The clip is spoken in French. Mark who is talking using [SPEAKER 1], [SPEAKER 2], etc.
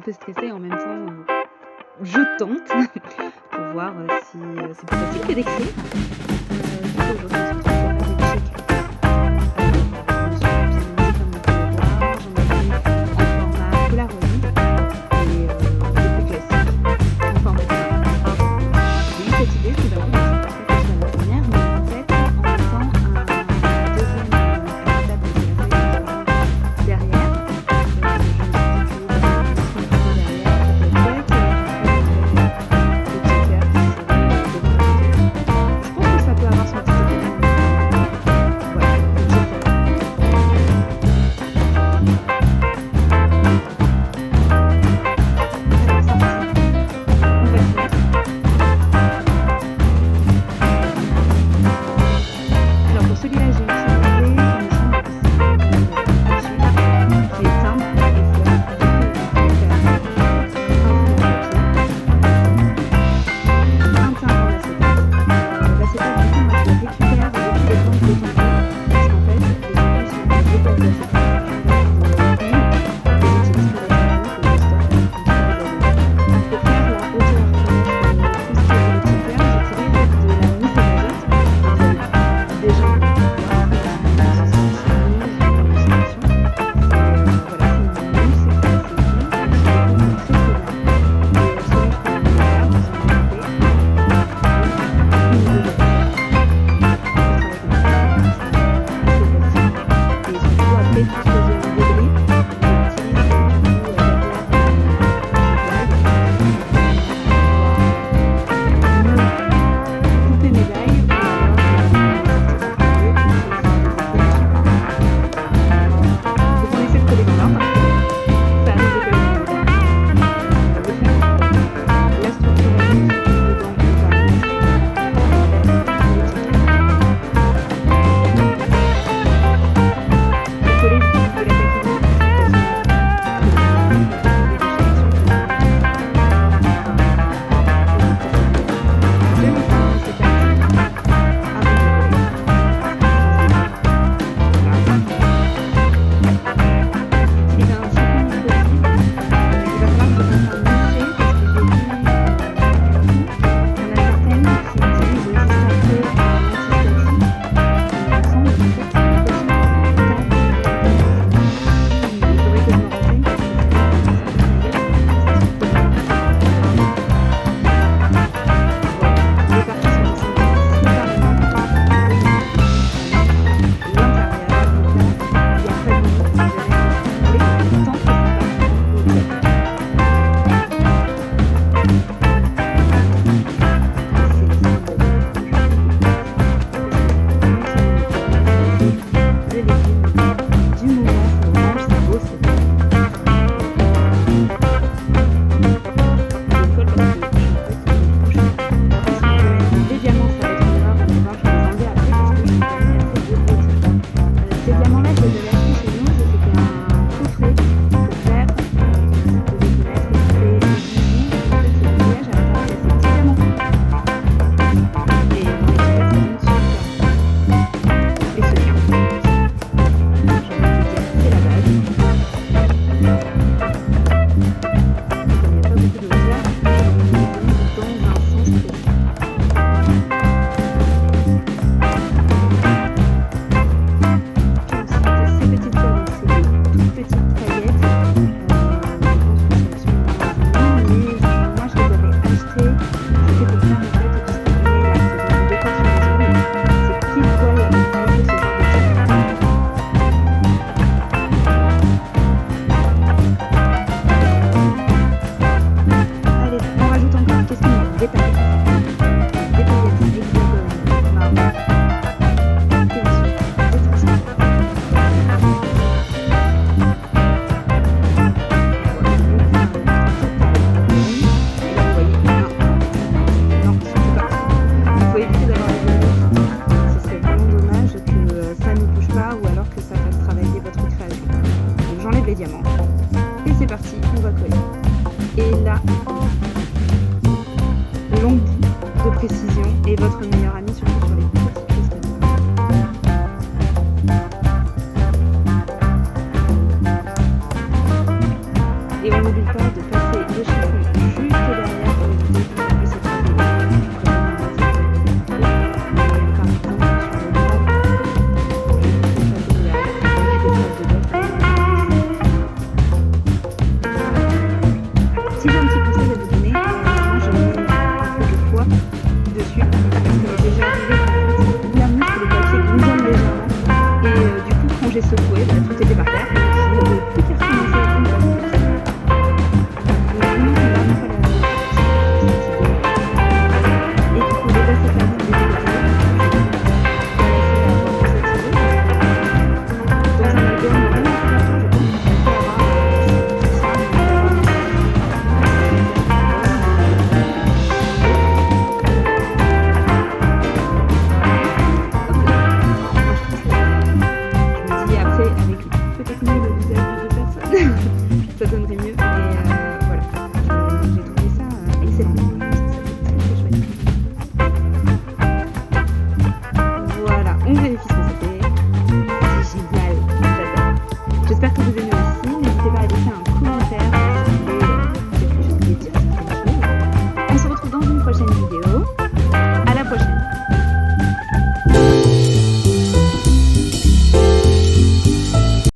[SPEAKER 1] peu stressée en même temps, je tente pour voir, si, c'est plus facile que d'écrire. Du coup, aujourd'hui, on se retrouve pour faire des check. Je me suis bien amusée comme vous pouvez voir. J'en ai fait en format polaroid et le plus classique en format polaroid. J'ai eu cette idée tout d'abord, donc c'est pour ça que je suis la première, mais en fait, en mettant un deuxième étape de la feuille derrière, précision et votre meilleur ami surtout sur les petites cristaux. Et on n'oublie pas de passer